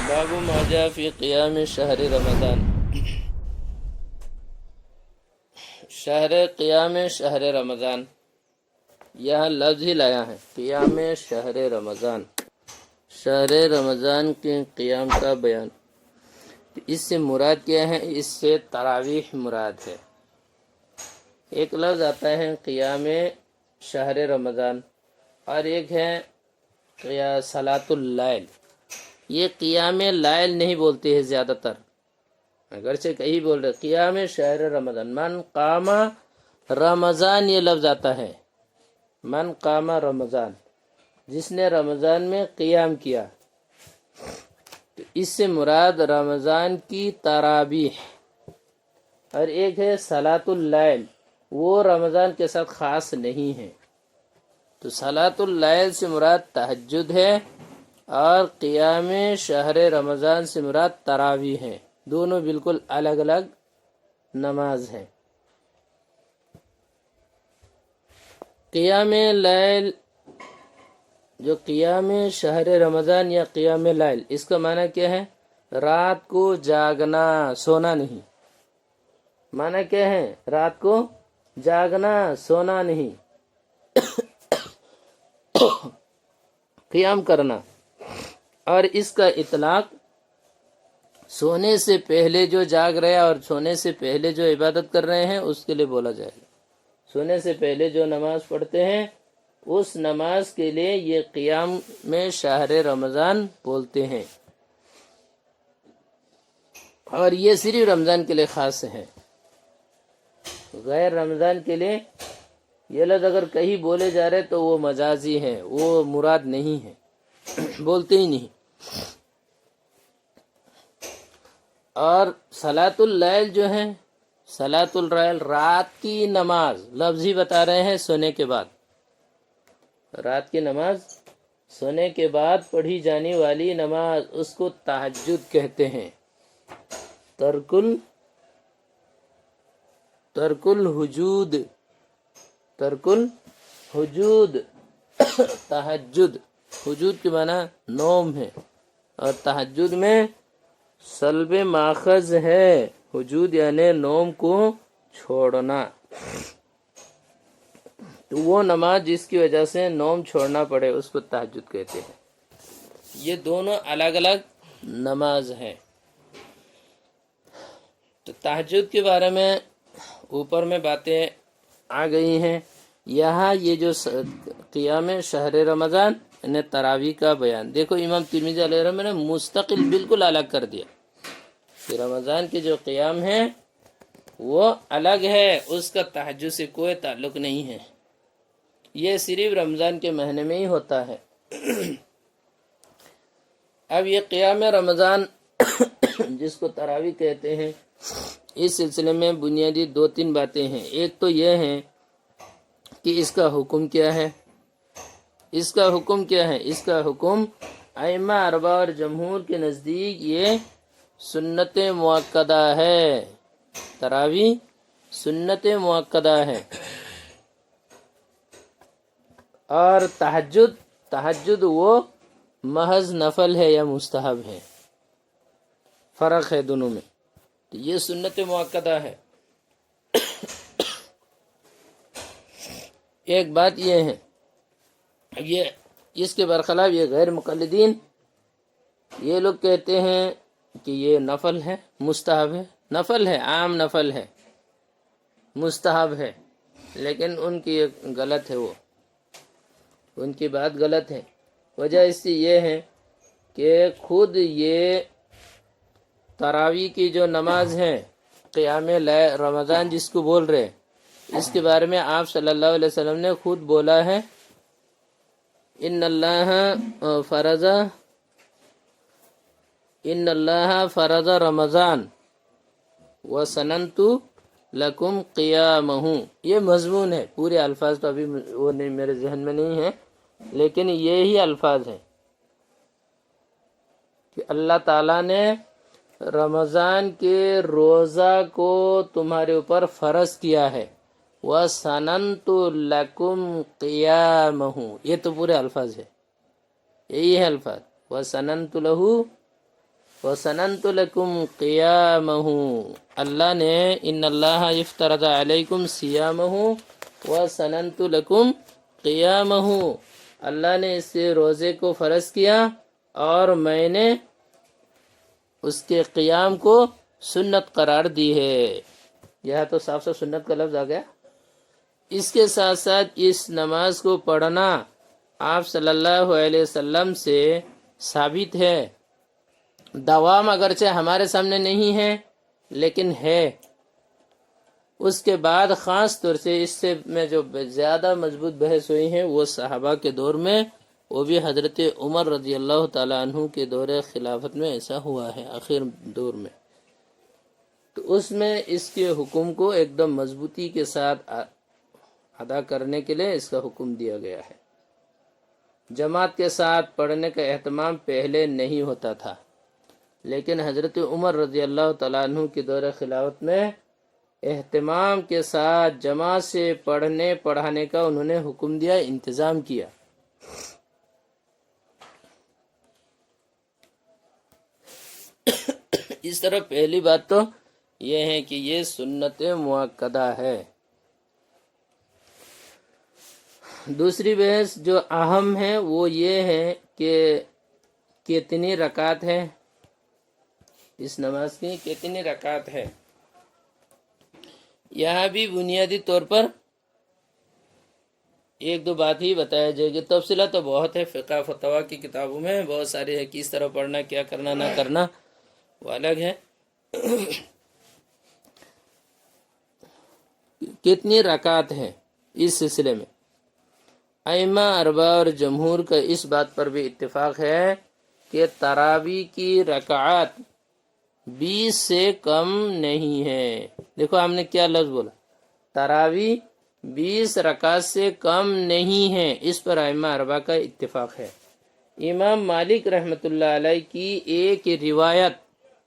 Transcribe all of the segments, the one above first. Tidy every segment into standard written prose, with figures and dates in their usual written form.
باب ما جاء فی قیام شہر رمضان. شہر رمضان یہاں لفظ ہی لایا ہے، قیام شہر رمضان، شہر رمضان کے قیام کا بیان. اس سے مراد کیا ہے؟ اس سے تراویح مراد ہے. ایک لفظ آتا ہے قیام شہر رمضان اور ایک ہے صلاۃ اللیل. یہ قیام لیل نہیں بولتے ہیں زیادہ تر، اگرچہ کہیں بول رہے قیام شہر رمضان. من قام رمضان یہ لفظ آتا ہے، من قام رمضان، جس نے رمضان میں قیام کیا. تو اس سے مراد رمضان کی تراویح. اور ایک ہے صلاۃ اللیل، وہ رمضان کے ساتھ خاص نہیں ہے. تو صلاۃ اللیل سے مراد تہجد ہے اور قیام شہر رمضان سے مراد تراویح ہے. دونوں بالکل الگ الگ نماز ہیں. قیام لیل، جو قیام شہر رمضان یا قیام لیل، اس کا معنی کیا ہے؟ رات کو جاگنا، سونا نہیں. معنی کیا ہے؟ رات کو جاگنا، سونا نہیں، قیام کرنا. اور اس کا اطلاق سونے سے پہلے جو جاگ رہے ہیں اور سونے سے پہلے جو عبادت کر رہے ہیں اس کے لیے بولا جائے گا. سونے سے پہلے جو نماز پڑھتے ہیں اس نماز کے لیے یہ قیام میں شہر رمضان بولتے ہیں. اور یہ صرف رمضان کے لیے خاص ہے، غیر رمضان کے لیے یہ لفظ اگر کہیں بولے جا رہے تو وہ مجازی ہیں، وہ مراد نہیں ہے، بولتے ہی نہیں. اور صلاۃ اللیل جو ہے، صلاۃ اللیل رات کی نماز، لفظ ہی بتا رہے ہیں سونے کے بعد. رات کی نماز سونے کے بعد پڑھی جانے والی نماز، اس کو تہجد کہتے ہیں. ترک الحجود، ترک الحجود، تہجد. حجود کے معنی نوم ہے اور تہجد میں سلب ماخذ ہے. حجود یعنی نوم کو چھوڑنا. تو وہ نماز جس کی وجہ سے نوم چھوڑنا پڑے اس کو تہجد کہتے ہیں. یہ دونوں الگ الگ نماز ہیں. تو تہجد کے بارے میں اوپر میں باتیں آ گئی ہیں. یہاں یہ جو قیام شہر رمضان نے تراویح کا بیان، دیکھو امام ترمذی علیہ رحمہ نے مستقل بالکل الگ کر دیا کہ رمضان کے جو قیام ہے وہ الگ ہے، اس کا تہجد سے کوئی تعلق نہیں ہے. یہ صرف رمضان کے مہینے میں ہی ہوتا ہے. اب یہ قیام رمضان جس کو تراویح کہتے ہیں، اس سلسلے میں بنیادی 2-3 باتیں ہیں. ایک تو یہ ہے کہ اس کا حکم کیا ہے. اس کا حکم کیا ہے؟ اس کا حکم ائمہ اربعہ اور جمہور کے نزدیک یہ سنت مؤکدہ ہے. تراویح سنت مؤکدہ ہے. اور تہجد وہ محض نفل ہے یا مستحب ہے، فرق ہے دونوں میں. تو یہ سنت مؤکدہ ہے. ایک بات یہ ہے، یہ اس کے برخلاف یہ غیر مقلدین یہ لوگ کہتے ہیں کہ یہ نفل ہے، مستحب ہے. نفل ہے، عام نفل ہے، مستحب ہے، لیکن ان کی غلط ہے، وہ ان کی بات غلط ہے. وجہ اس سے یہ ہے کہ خود یہ تراویح کی جو نماز ہے قیام رمضان جس کو بول رہے، اس کے بارے میں آپ صلی اللہ علیہ وسلم نے خود بولا ہے، ان اللہ فرض رمضان وسننت لکم قیامہ. یہ مضمون ہے، پورے الفاظ تو ابھی وہ نہیں میرے ذہن میں نہیں ہے، لیکن یہی الفاظ ہیں کہ اللہ تعالیٰ نے رمضان کے روزہ کو تمہارے اوپر فرض کیا ہے. وَسَنَنْتُ لَكُمْ قِيَامَهُ. یہ تو پورے الفاظ ہے، یہی ہے الفاظ. وَسَنَنْتُ لَهُ وَسَنَنْتُ لَكُمْ قِيَامَهُ، اللہ نے ان اللہ افترض علیکم صیامہ وَسَنَنْتُ لَكُمْ قِيَامَهُ، اللہ نے اس روزے کو فرض کیا اور میں نے اس کے قیام کو سنت قرار دی ہے۔ یہاں تو صاف صاف سنت کا لفظ آ گیا۔ اس کے ساتھ ساتھ اس نماز کو پڑھنا آپ صلی اللہ علیہ وسلم سے ثابت ہے۔ دوام اگرچہ ہمارے سامنے نہیں ہے لیکن ہے۔ اس کے بعد خاص طور سے اس سے میں جو زیادہ مضبوط بحث ہوئی ہیں وہ صحابہ کے دور میں، وہ بھی حضرت عمر رضی اللہ تعالیٰ عنہ کے دور خلافت میں ایسا ہوا ہے، آخر دور میں۔ تو اس میں اس کے حکم کو ایک دم مضبوطی کے ساتھ ادا کرنے کے لیے اس کا حکم دیا گیا ہے۔ جماعت کے ساتھ پڑھنے کا اہتمام پہلے نہیں ہوتا تھا، لیکن حضرت عمر رضی اللہ تعالیٰ عنہ کے دور خلافت میں اہتمام کے ساتھ جماعت سے پڑھانے کا انہوں نے حکم دیا، انتظام کیا۔ اس طرح پہلی بات تو یہ ہے کہ یہ سنت مؤکدہ ہے۔ دوسری بحث جو اہم ہے وہ یہ ہے کہ کتنی رکعت ہے اس نماز کی، کتنی رکعت ہے۔ یہاں بھی بنیادی طور پر ایک دو بات ہی بتایا جائے گی، تفصیلہ تو بہت ہے، فقہ فتویٰ کی کتابوں میں بہت ساری ہے، کس طرح پڑھنا، کیا کرنا نہ کرنا وہ الگ ہے۔ کتنی رکعت ہے اس سلسلے میں ائمہ اربعہ اور جمہور کا اس بات پر بھی اتفاق ہے کہ تراویح کی رکعات 20 سے کم نہیں ہے۔ دیکھو ہم نے کیا لفظ بولا، تراویح 20 رکعت سے کم نہیں ہے، اس پر ائمہ اربعہ کا اتفاق ہے۔ امام مالک رحمۃ اللہ علیہ کی ایک روایت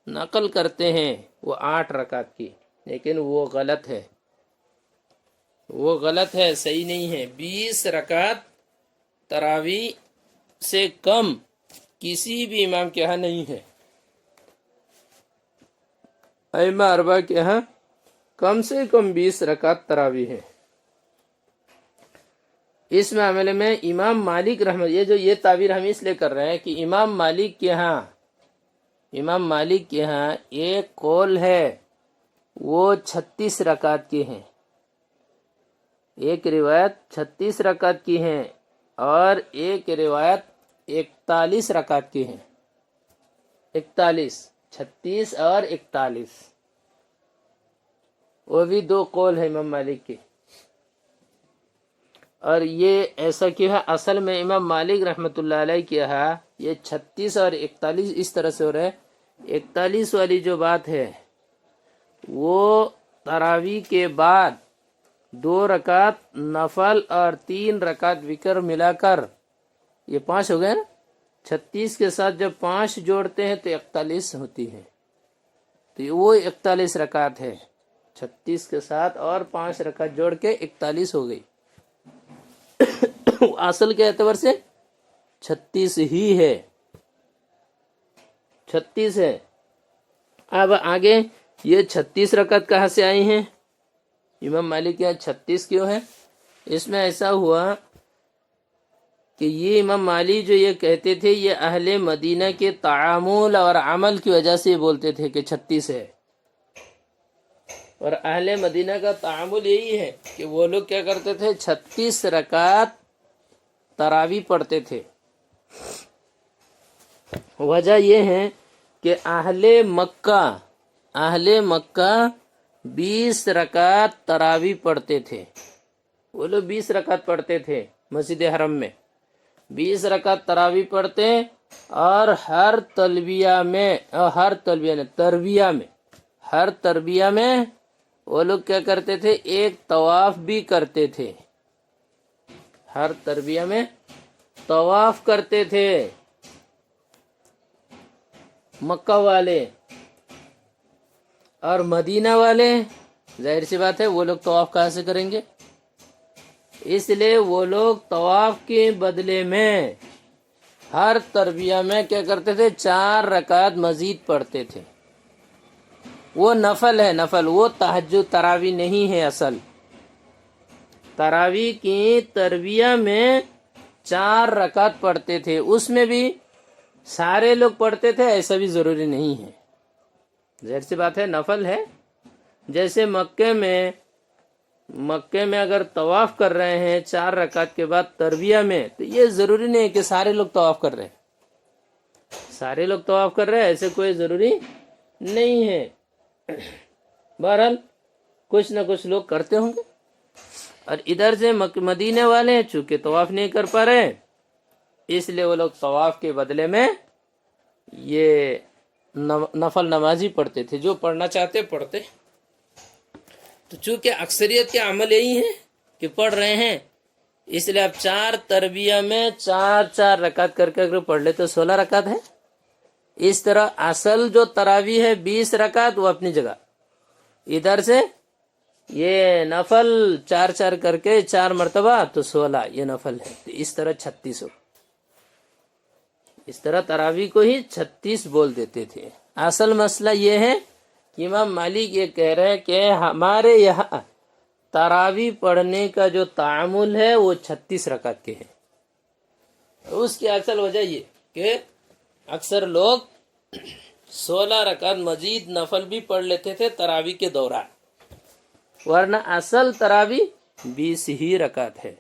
نقل کرتے ہیں وہ 8 رکعت کی، لیکن وہ غلط ہے، وہ غلط ہے، صحیح نہیں ہے۔ 20 رکعت تراویح سے کم کسی بھی امام کے ہاں نہیں ہے۔ ائمہ اربعہ کے ہاں کم سے کم 20 رکعت تراویح ہے۔ اس معاملے میں امام مالک رحمۃ، یہ تعبیر ہم اس لیے کر رہے ہیں کہ امام مالک کے ہاں ایک قول ہے وہ 36 رکعت کی ہیں، ایک روایت 36 رکعت کی ہیں اور ایک روایت 41 رکعت کی ہیں۔ 41، 36 اور 41، وہ بھی دو قول ہے امام مالک کی۔ اور یہ ایسا کیوں ہے، اصل میں امام مالک رحمۃ اللہ علیہ کے ہاں یہ 36 اور 41 اس طرح سے ہو رہا ہے۔ 41 والی جو بات ہے وہ تراویح کے بعد 2 رکعت نفل اور 3 رکعت وتر ملا کر یہ 5 ہو گئے نا۔ 36 کے ساتھ جب 5 جوڑتے ہیں تو 41 ہوتی ہے، تو وہ 41 رکعت ہے۔ 36 کے ساتھ اور 5 رکعت جوڑ کے 41 ہو گئی۔ اصل کے اعتبار سے 36 ہی ہے، 36 ہے۔ اب آگے یہ 36 رکعت کہاں سے آئی ہیں؟ امام مالک کے یہاں 36 کیوں ہے؟ اس میں ایسا ہوا کہ یہ امام مالک جو یہ کہتے تھے یہ اہل مدینہ کے تعامل اور عمل کی وجہ سے بولتے تھے کہ 36 ہے۔ اور اہل مدینہ کا تعامل یہی ہے کہ وہ لوگ کیا کرتے تھے، 36 رکعت تراویح پڑھتے تھے۔ وجہ یہ ہے کہ اہل مکہ 20 رکعت تراویح پڑھتے تھے، وہ لوگ 20 رکعت پڑھتے تھے مسجد حرم میں، 20 رکعت تراویح پڑھتے، اور ہر تربیہ میں وہ لوگ کیا کرتے تھے، ایک طواف بھی کرتے تھے، ہر تربیہ میں طواف کرتے تھے مکہ والے۔ اور مدینہ والے ظاہر سی بات ہے وہ لوگ طواف کہاں سے کریں گے، اس لیے وہ لوگ طواف کے بدلے میں ہر تربیہ میں کیا کرتے تھے؟ 4 رکعت مزید پڑھتے تھے. وہ نفل ہے، نفل. وہ تہجد تراویح نہیں ہے. اصل تراویح کی تربیہ میں 4 رکعت پڑھتے تھے. اس میں بھی سارے لوگ پڑھتے تھے، ایسا بھی ضروری نہیں ہے. ظاہر سی بات ہے نفل ہے. جیسے مکے میں اگر طواف کر رہے ہیں 4 رکعت کے بعد تربیہ میں، تو یہ ضروری نہیں ہے کہ سارے لوگ طواف کر رہے ہیں. سارے لوگ طواف کر رہے ہیں ایسے کوئی ضروری نہیں ہے. بہرحال کچھ نہ کچھ لوگ کرتے ہوں گے. اور ادھر سے مدینے والے ہیں چونکہ طواف نہیں کر پا رہے، اس لیے وہ لوگ طواف کے بدلے میں یہ نفل نمازی پڑھتے تھے. جو پڑھنا چاہتے پڑھتے. تو چونکہ اکثریت کے عمل یہی ہے کہ پڑھ رہے ہیں، اس لیے اب 4 تربیہ میں 4 رکعت کر کے اگر پڑھ لے تو 16 رکعت ہے. اس طرح اصل جو تراویح ہے 20 رکعت وہ اپنی جگہ. ادھر سے یہ نفل 4 کر کے 4 مرتبہ تو 16 یہ نفل ہے. تو اس طرح 36 ہو. اس طرح تراویح کو ہی 36 بول دیتے تھے. اصل مسئلہ یہ ہے کہ امام مالک یہ کہہ رہے ہیں کہ ہمارے یہاں تراویح پڑھنے کا جو تعامل ہے وہ 36 رکعت کے ہے. اس کی اصل وجہ یہ کہ اکثر لوگ 16 رکعت مزید نفل بھی پڑھ لیتے تھے تراویح کے دوران، ورنہ اصل تراویح 20 ہی رکعت ہے.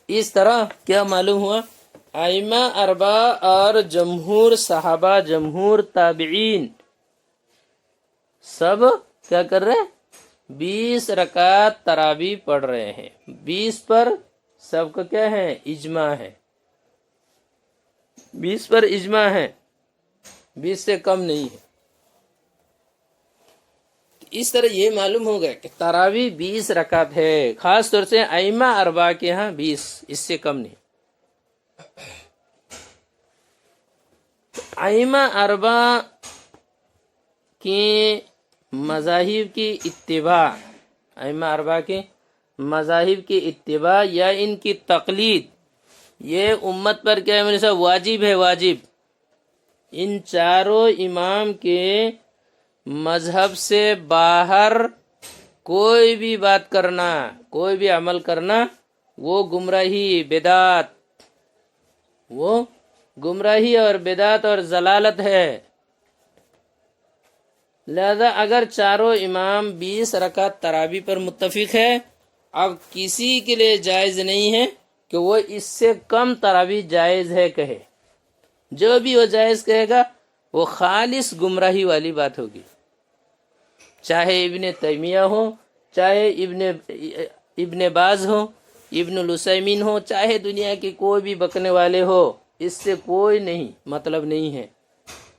اس طرح کیا معلوم ہوا؟ ائمہ اربعہ اور جمہور صحابہ، جمہور تابعین سب کیا کر رہے ہیں؟ 20 رکعت تراویح پڑھ رہے ہیں. 20 پر سب کا کیا ہے؟ اجماع ہے. 20 پر اجماع ہے، 20 سے کم نہیں ہے. اس طرح یہ معلوم ہو گیا کہ تراویح 20 رکعت ہے. خاص طور سے ائمہ اربعہ کے ہاں 20، اس سے کم نہیں. ائمہ اربعہ کی مذاہب کی اتباع، ائمہ اربعہ کے مذاہب کی اتباع یا ان کی تقلید، یہ امت پر کیا ہے میرے صاحب؟ واجب ہے. واجب. ان چاروں امام کے مذہب سے باہر کوئی بھی بات کرنا، کوئی بھی عمل کرنا، وہ گمراہی، بدعت، وہ گمراہی اور بدعت اور ضلالت ہے. لہذا اگر چاروں امام 20 رکعت تراویح پر متفق ہے، اب کسی کے لیے جائز نہیں ہے کہ وہ اس سے کم تراویح جائز ہے کہے. جو بھی وہ جائز کہے گا وہ خالص گمراہی والی بات ہوگی. چاہے ابن تیمیہ ہو، چاہے ابن باز ہو، ابن العثیمین ہو، چاہے دنیا کے کوئی بھی بکنے والے ہو، اس سے کوئی نہیں مطلب نہیں ہے.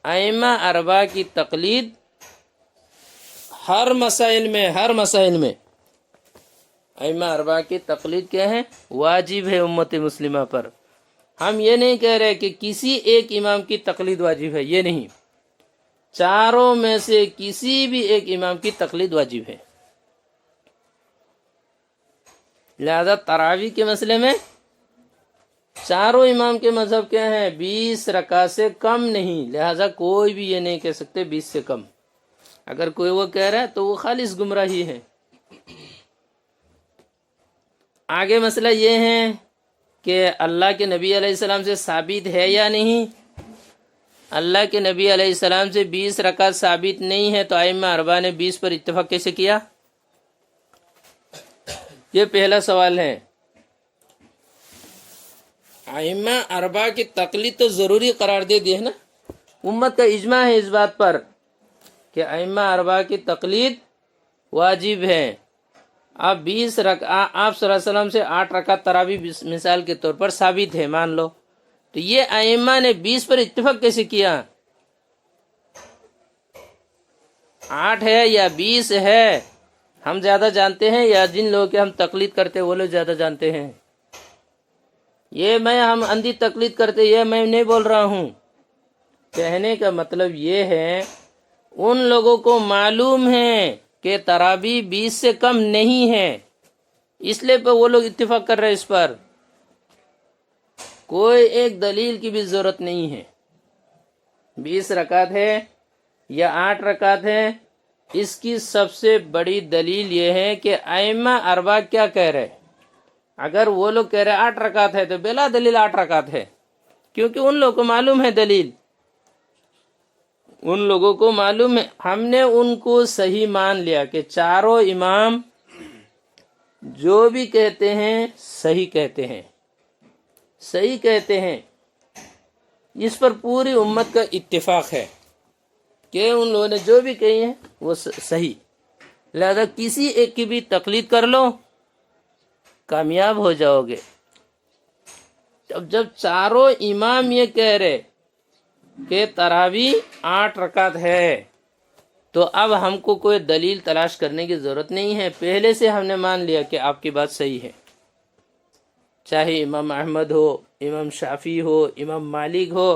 ائمہ اربعہ کی تقلید ہر مسائل میں ائمہ اربعہ کی تقلید کیا ہے؟ واجب ہے امت مسلمہ پر. ہم یہ نہیں کہہ رہے کہ کسی ایک امام کی تقلید واجب ہے، یہ نہیں. چاروں میں سے کسی بھی ایک امام کی تقلید واجب ہے. لہذا تراویح کے مسئلے میں چاروں امام کے مذہب کیا ہے؟ 20 رکعت سے کم نہیں. لہذا کوئی بھی یہ نہیں کہہ سکتے 20 سے کم. اگر کوئی وہ کہہ رہا ہے تو وہ خالص گمراہی ہے. آگے مسئلہ یہ ہے کہ اللہ کے نبی علیہ السلام سے ثابت ہے یا نہیں. اللہ کے نبی علیہ السلام سے 20 رکعت ثابت نہیں ہے تو ائمہ اربعہ نے 20 پر اتفاق کیسے کیا؟ یہ پہلا سوال ہے. ائمہ اربعہ کی تقلید تو ضروری قرار دے دی ہے نا. امت کا اجماع ہے اس بات پر کہ ائمہ اربعہ کی تقلید واجب ہے. اب 20 رکعت آپ صلی اللہ علیہ وسلم سے 8 رکعت تراویح مثال کے طور پر ثابت ہے مان لو، تو یہ ائمہ نے 20 پر اتفاق کیسے کیا؟ 8 ہے یا 20 ہے ہم زیادہ جانتے ہیں یا جن لوگوں کے ہم تقلید کرتے ہیں وہ لوگ زیادہ جانتے ہیں؟ یہ ہم اندھی تقلید کرتے یہ میں نہیں بول رہا ہوں. کہنے کا مطلب یہ ہے ان لوگوں کو معلوم ہے کہ تراویح 20 سے کم نہیں ہے، اس لیے وہ لوگ اتفاق کر رہے ہیں اس پر. کوئی ایک دلیل کی بھی ضرورت نہیں ہے. 20 رکعت ہے یا 8 رکعت ہے، اس کی سب سے بڑی دلیل یہ ہے کہ ائمہ اربعہ کیا کہہ رہے. اگر وہ لوگ کہہ رہے 8 رکعت ہے تو بلا دلیل 8 رکعت ہے، کیونکہ ان لوگوں کو معلوم ہے دلیل، ان لوگوں کو معلوم ہے. ہم نے ان کو صحیح مان لیا کہ چاروں امام جو بھی کہتے ہیں صحیح کہتے ہیں، صحیح کہتے ہیں. اس پر پوری امت کا اتفاق ہے کہ ان لوگوں نے جو بھی کہی ہیں وہ صحیح. لہذا کسی ایک کی بھی تقلید کر لو، کامیاب ہو جاؤ گے. جب چاروں امام یہ کہہ رہے کہ تراویح 8 رکعت ہے تو اب ہم کو کوئی دلیل تلاش کرنے کی ضرورت نہیں ہے. پہلے سے ہم نے مان لیا کہ آپ کی بات صحیح ہے، چاہے امام احمد ہو، امام شافعی ہو، امام مالک ہو،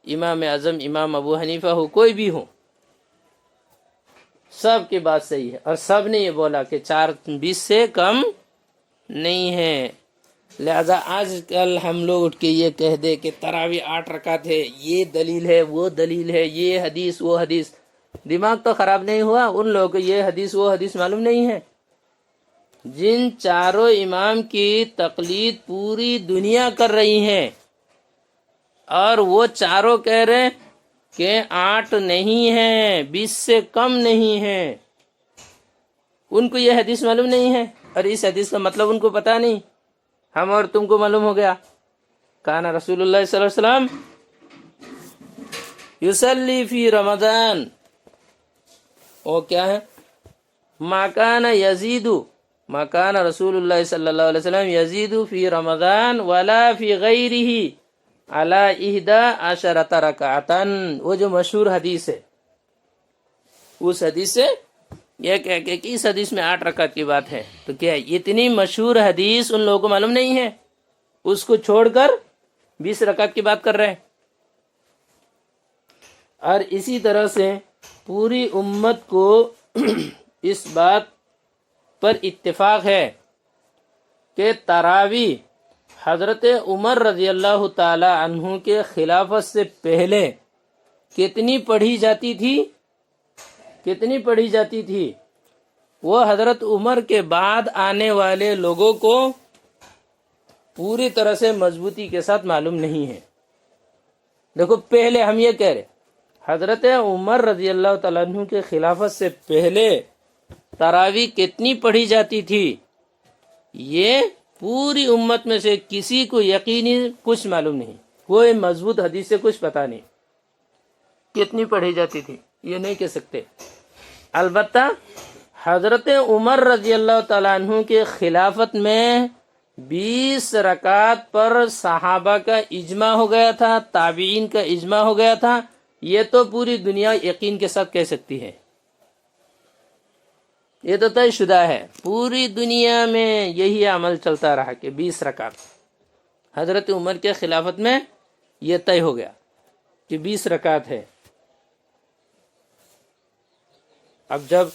امام اعظم امام ابو حنیفہ ہو، کوئی بھی ہو، سب کی بات صحیح ہے. اور سب نے یہ بولا کہ 4:20 سے کم نہیں ہے. لہذا آج کل ہم لوگ اٹھ کے یہ کہہ دے کہ تراویح 8 رکعت ہے، یہ دلیل ہے، وہ دلیل ہے، یہ حدیث وہ حدیث. دماغ تو خراب نہیں ہوا؟ ان لوگوں کو یہ حدیث وہ حدیث معلوم نہیں ہے. جن چاروں امام کی تقلید پوری دنیا کر رہی ہے اور وہ چاروں کہہ رہے کہ 8 نہیں ہے، 20 سے کم نہیں ہے، ان کو یہ حدیث معلوم نہیں ہے اور اس حدیث کا مطلب ان کو پتہ نہیں. ہم اور تم کو معلوم ہو گیا. کان رسول اللہ صلی اللہ علیہ وسلم یصلی فی رمضان، وہ کیا ہے؟ ما کان یزید، ما کان رسول اللہ صلی اللہ علیہ وسلم یزید فی رمضان ولا فی غیرہ علی 11 رکعتا. وہ جو مشہور حدیث ہے، اس حدیث سے یہ کہہ کہ اس حدیث میں 8 رکعت کی بات ہے. تو کیا اتنی مشہور حدیث ان لوگوں کو معلوم نہیں ہے؟ اس کو چھوڑ کر 20 رکعت کی بات کر رہے ہیں. اور اسی طرح سے پوری امت کو اس بات پر اتفاق ہے کہ تراویح حضرت عمر رضی اللہ تعالی عنہ کے خلافت سے پہلے کتنی پڑھی جاتی تھی، کتنی پڑھی جاتی تھی. وہ حضرت عمر کے بعد آنے والے لوگوں کو پوری طرح سے مضبوطی کے ساتھ معلوم نہیں ہے. دیکھو پہلے ہم یہ کہہ رہے حضرت عمر رضی اللہ تعالیٰ عنہ کے خلافت سے پہلے تراویح کتنی پڑھی جاتی تھی، یہ پوری امت میں سے کسی کو یقینی کچھ معلوم نہیں. کوئی مضبوط حدیث سے کچھ پتہ نہیں کتنی پڑھی جاتی تھی، یہ نہیں کہہ سکتے. البتہ حضرت عمر رضی اللہ تعالیٰ عنہ کے خلافت میں 20 رکعت پر صحابہ کا اجماع ہو گیا تھا، تابعین کا اجماع ہو گیا تھا. یہ تو پوری دنیا یقین کے ساتھ کہہ سکتی ہے، یہ تو طے شدہ ہے. پوری دنیا میں یہی عمل چلتا رہا کہ 20 رکعت. حضرت عمر کے خلافت میں یہ طے ہو گیا کہ 20 رکعت ہے. اب جب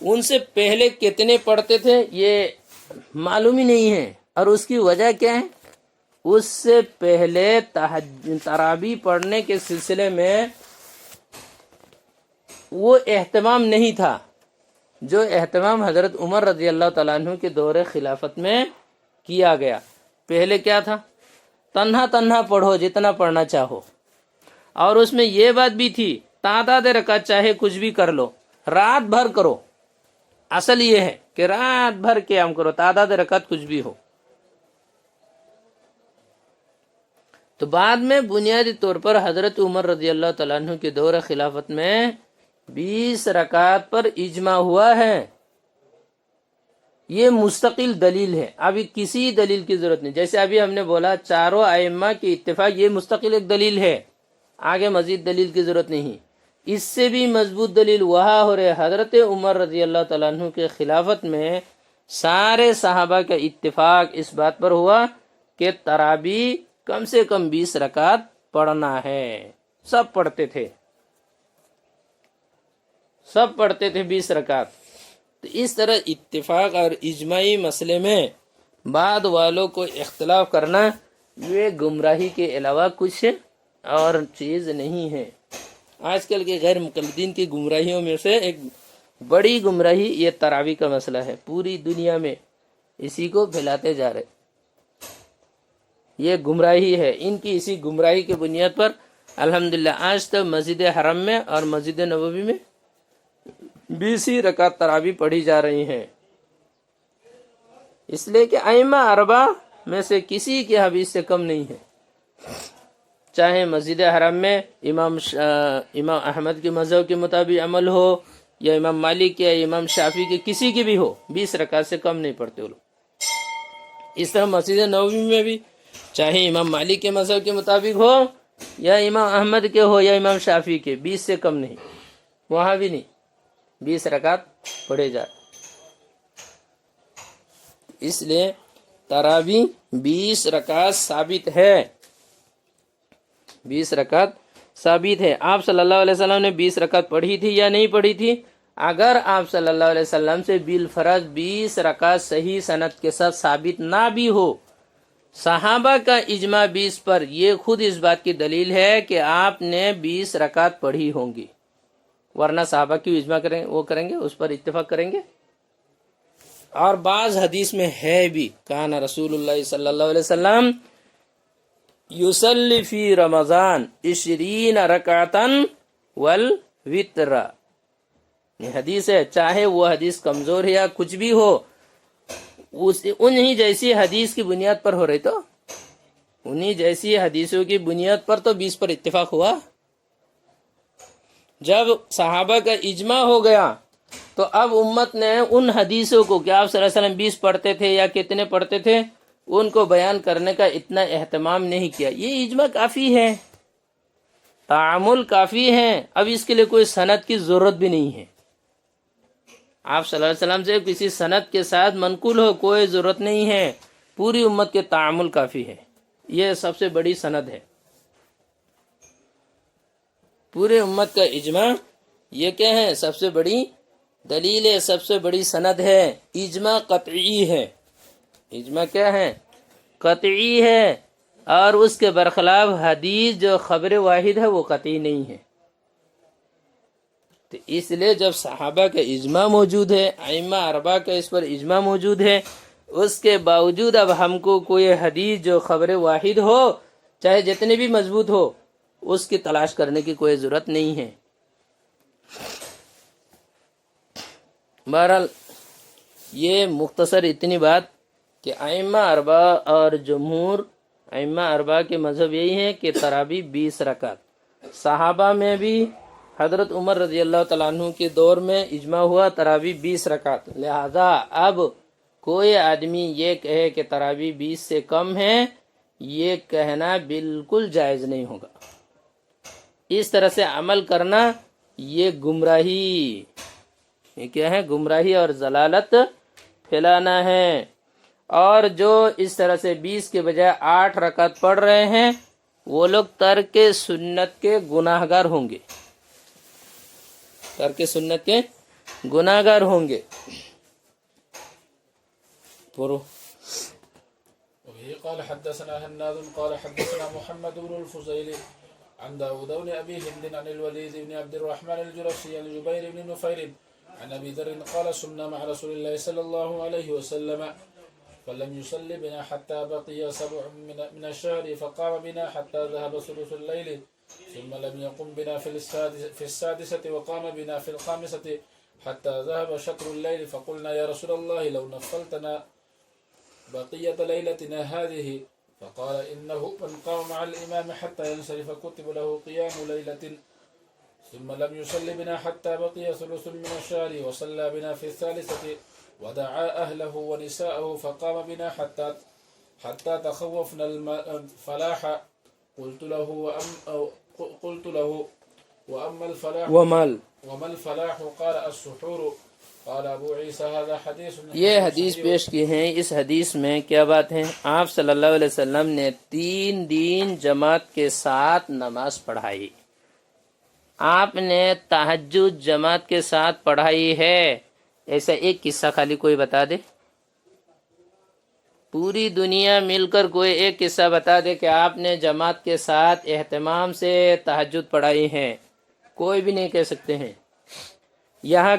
ان سے پہلے کتنے پڑھتے تھے یہ معلوم ہی نہیں ہے. اور اس کی وجہ کیا ہے؟ اس سے پہلے تراویح پڑھنے کے سلسلے میں وہ اہتمام نہیں تھا جو اہتمام حضرت عمر رضی اللہ تعالیٰ عنہ کے دور خلافت میں کیا گیا. پہلے کیا تھا؟ تنہا تنہا پڑھو جتنا پڑھنا چاہو. اور اس میں یہ بات بھی تھی تعداد رکعت چاہے کچھ بھی کر لو، رات بھر کرو. اصل یہ ہے کہ رات بھر قیام کرو، تعداد رکعت کچھ بھی ہو. تو بعد میں بنیادی طور پر حضرت عمر رضی اللہ تعالیٰ عنہ کے دور خلافت میں 20 رکعت پر اجماع ہوا ہے. یہ مستقل دلیل ہے، ابھی کسی دلیل کی ضرورت نہیں. جیسے ابھی ہم نے بولا چاروں ائمہ کی اتفاق، یہ مستقل ایک دلیل ہے، آگے مزید دلیل کی ضرورت نہیں. اس سے بھی مضبوط دلیل وہاں ہو رہے حضرت عمر رضی اللہ تعالیٰ عنہ کے خلافت میں سارے صحابہ کا اتفاق اس بات پر ہوا کہ تراویح کم سے کم 20 رکعت پڑھنا ہے. سب پڑھتے تھے، سب پڑھتے تھے 20 رکعت. تو اس طرح اتفاق اور اجماعی مسئلے میں بعد والوں کو اختلاف کرنا یہ گمراہی کے علاوہ کچھ اور چیز نہیں ہے۔ آج کل کے غیر مقلدین کی گمراہیوں میں سے ایک بڑی گمراہی یہ تراویح کا مسئلہ ہے، پوری دنیا میں اسی کو پھیلاتے جا رہے۔ یہ گمراہی ہے، ان کی اسی گمراہی کی بنیاد پر الحمدللہ آج تک مسجد حرم میں اور مسجد نبوی میں 20 رکعت تراویح پڑھی جا رہی ہیں، اس لیے کہ ائمہ اربعہ میں سے کسی کی حدیث سے کم نہیں ہے، چاہے مسجد حرم میں امام احمد کے مذہب کے مطابق عمل ہو یا امام مالک یا امام شافعی کے کسی کی بھی ہو، 20 رکعت سے کم نہیں پڑھتے وہ لوگ۔ اس طرح مسجد نبوی میں بھی چاہے امام مالک کے مذہب کے مطابق ہو یا امام احمد کے ہو یا امام شافعی کے، 20 سے کم نہیں، وہاں بھی نہیں، 20 رکعت پڑھے جائے۔ اس لیے تراویح 20 رکعت ثابت ہے، 20 رکعت ثابت ہے۔ آپ صلی اللہ علیہ وسلم نے 20 رکعت پڑھی تھی یا نہیں پڑھی تھی؟ اگر آپ صلی اللہ علیہ وسلم سے بالفرض 20 رکعت صحیح سند کے ساتھ ثابت نہ بھی ہو، صحابہ کا اجماع 20 پر، یہ خود اس بات کی دلیل ہے کہ آپ نے 20 رکعت پڑھی ہوں گی، ورنہ صحابہ کی اجماع کریں وہ کریں گے، اس پر اتفاق کریں گے۔ اور بعض حدیث میں ہے بھی، کان رسول اللہ صلی اللہ علیہ وسلم یصلی فی رمضان 20 رکعتا والوتر، یہ حدیث ہے، چاہے وہ حدیث کمزور ہے یا کچھ بھی ہو، انہی جیسی حدیث کی بنیاد پر ہو رہی، تو انہی جیسی حدیثوں کی بنیاد پر تو 20 پر اتفاق ہوا۔ جب صحابہ کا اجماع ہو گیا تو اب امت نے ان حدیثوں کو کہ آپ صلی اللہ علیہ وسلم 20 پڑھتے تھے یا کتنے پڑھتے تھے، ان کو بیان کرنے کا اتنا اہتمام نہیں کیا۔ یہ اجماع کافی ہے، تعامل کافی ہے، اب اس کے لیے کوئی سند کی ضرورت بھی نہیں ہے۔ آپ صلی اللہ علیہ وسلم سے کسی سند کے ساتھ منقول ہو کوئی ضرورت نہیں ہے، پوری امت کے تعامل کافی ہے، یہ سب سے بڑی سند ہے۔ پورے امت کا اجماع یہ کیا ہے؟ سب سے بڑی دلیل ہے، سب سے بڑی سند ہے، اجماع قطعی ہے۔ اجماع کیا ہے؟ قطعی ہے، اور اس کے برخلاف حدیث جو خبر واحد ہے وہ قطعی نہیں ہے۔ تو اس لیے جب صحابہ کا اجماع موجود ہے، ائمہ اربعہ کا اس پر اجماع موجود ہے، اس کے باوجود اب ہم کو کوئی حدیث جو خبر واحد ہو، چاہے جتنے بھی مضبوط ہو، اس کی تلاش کرنے کی کوئی ضرورت نہیں ہے۔ بہرحال یہ مختصر اتنی بات کہ ائمہ اربعہ اور جمہور ائمہ اربعہ کے مذہب یہی ہے کہ تراویح 20 رکعت۔ صحابہ میں بھی حضرت عمر رضی اللہ تعالیٰ عنہ کے دور میں اجماع ہوا تراویح 20 رکعت، لہذا اب کوئی آدمی یہ کہے کہ تراویح 20 سے کم ہے، یہ کہنا بالکل جائز نہیں ہوگا۔ اس طرح سے عمل کرنا یہ گمراہی، یہ کیا ہے؟ گمراہی اور ضلالت پھیلانا ہے۔ اور جو اس طرح سے 20 کے بجائے 8 رکعت پڑھ رہے ہیں، وہ لوگ ترک سنت کے گناہ گار ہوں گے، ترک سنت کے گناہ گار ہوں گے۔ وبه قال حدثنا هناد قال حدثنا محمد بن الفضيل عن داود بن أبي هند عن الوليد بن عبد الرحمن الجرشي عن جبير بن نفير عن أبي ذر قال سمنا مع رسول الله صلى الله عليه وسلم فلم يصلي بنا حتى بقي 7 من الشهر فقام بنا حتى ذهب ثلث الليل ثم لم يقم بنا في السادسة وقام بنا في الخامسة حتى ذهب شطر الليل فقلنا يا رسول الله لو نفلتنا بقية ليلتنا هذه فقال إنه من قام مع الإمام حتى ينصرف كتب له قيام ليلة ثم لم يصل بنا حتى بقي ثلث من الشهر وصلى بنا في الثالثة ودعا أهله ونساءه فقام بنا حتى تخوفنا الفلاح قلت له وأما الفلاح قال السحور قال ابو عیسیٰ هذا حدیث۔ یہ حدیث پیش کی ہیں، اس حدیث میں کیا بات ہے؟ آپ صلی اللہ علیہ وسلم نے 3 دن جماعت کے ساتھ نماز پڑھائی، آپ نے تہجد جماعت کے ساتھ پڑھائی ہے۔ ایسا ایک قصہ خالی کوئی بتا دے، پوری دنیا مل کر کوئی ایک قصہ بتا دے کہ آپ نے جماعت کے ساتھ اہتمام سے تہجد پڑھائی ہیں، کوئی بھی نہیں کہہ سکتے ہیں۔ یہاں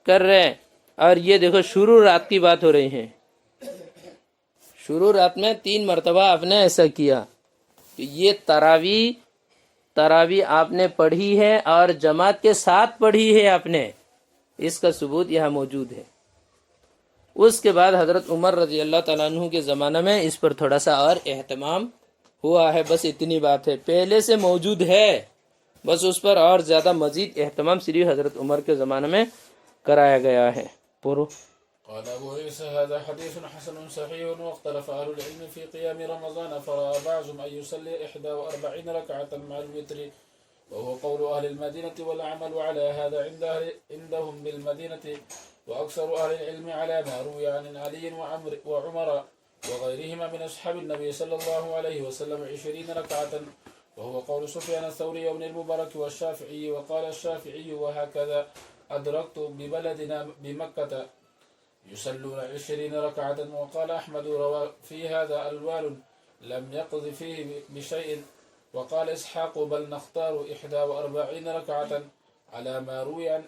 کر رہے اور یہ دیکھو شروع رات کی بات ہو رہی ہے، شروع رات میں 3 مرتبہ آپ نے ایسا کیا کہ یہ تراوی آپ نے پڑھی ہے اور جماعت کے ساتھ پڑھی ہے آپ نے، اس کا ثبوت یہاں موجود ہے۔ اس کے بعد حضرت عمر رضی اللہ تعالیٰ عنہ کے زمانہ میں اس پر تھوڑا سا اور اہتمام ہوا ہے، بس اتنی بات ہے، پہلے سے موجود ہے، بس اس پر اور زیادہ مزید اہتمام صرف حضرت عمر کے زمانے میں کرایا گیا ہے۔ پورو قال أبو عيسى هذا حديث حسن صحيح واختلف أهل العلم في قيام رمضان فرأى بعضهم أن يصلي 41 ركعة مع الوتر وهو قول أهل المدينة والعمل على هذا عندهم بالمدينة وأكثر أهل العلم على ما روي عن علي وعمر وغيرهما من أصحاب النبي صلى الله عليه وسلم 20 ركعة وهو قول سفيان الثوري وابن المبارك والشافعي وقال الشافعي وهكذا أدركت ببلدنا بمكة يصلون 20 ركعة وقال أحمد روى في هذا الوال لم يقض فيه بشيء وقال إسحاق بل نختار 41 ركعة على ما روي عن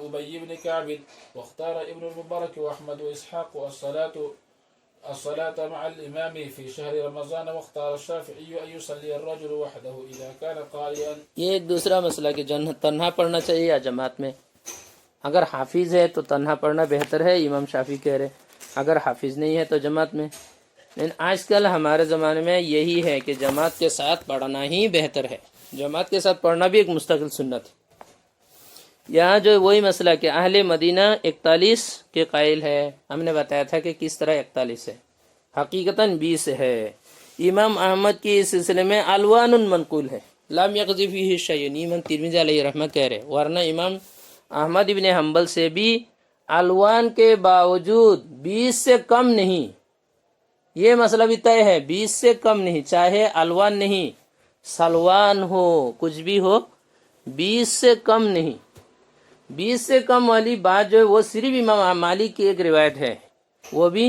أبي بن كعب واختار ابن المبارك وأحمد وإسحاق الصلاة مع الإمام في شهر رمضان واختار الشافعي أن يصلي الرجل وحده إذا كان قارئا۔ یہ ایک دوسرا مسئلہ کہ تنہا پڑھنا چاہیے یا جماعت میں، اگر حافظ ہے تو تنہا پڑھنا بہتر ہے، امام شافعی کہہ رہے، اگر حافظ نہیں ہے تو جماعت میں۔ لیکن آج کل ہمارے زمانے میں یہی ہے کہ جماعت کے ساتھ پڑھنا ہی بہتر ہے، جماعت کے ساتھ پڑھنا بھی ایک مستقل سنت ہے۔ یہاں جو وہی مسئلہ کہ اہل مدینہ 41 کے قائل ہے، ہم نے بتایا تھا کہ کس طرح 41 ہے، حقیقتاً 20 ہے۔ امام احمد کی اس سلسلے میں الوان منقول ہے، لم یقضی فیہ شیء، امام ترمذی علیہ رحمہ کہہ رہے، ورنہ امام احمد ابن حنبل سے بھی الوان کے باوجود 20 سے کم نہیں، یہ مسئلہ بھی طے ہے، 20 سے کم نہیں، چاہے الوان نہیں سلوان ہو کچھ بھی ہو، 20 سے کم نہیں۔ 20 سے کم والی بات جو ہے وہ صرف امام مالک کی ایک روایت ہے، وہ بھی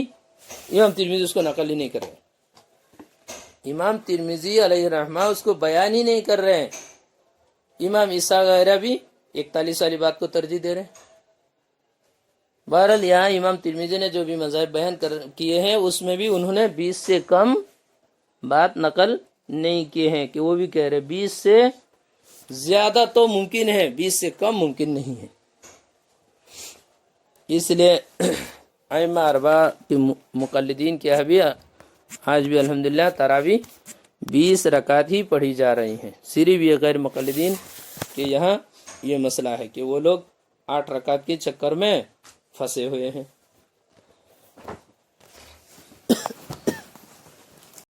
امام ترمذی اس کو نقل ہی نہیں کر رہے، امام ترمذی علیہ رحمہ اس کو بیان ہی نہیں کر رہے ہیں، امام عیسیٰ وغیرہ بھی 41 والی بات کو ترجیح دے رہے ہیں۔ بہرحال یہاں امام ترمذی نے جو بھی مذاہب بیان کیے ہیں اس میں بھی انہوں نے 20 سے کم بات نقل نہیں کیے ہیں، کہ وہ بھی کہہ رہے 20 سے زیادہ تو ممکن ہے، 20 سے کم ممکن نہیں ہے۔ اس لیے ائمہ اربعہ کے مقلدین کے یہاں بھی آج بھی الحمدللہ تراویح 20 رکعت ہی پڑھی جا رہی ہیں، صرف یہ غیر مقلدین کے یہاں یہ مسئلہ ہے کہ وہ لوگ 8 رکعت کے چکر میں پھنسے ہوئے ہیں۔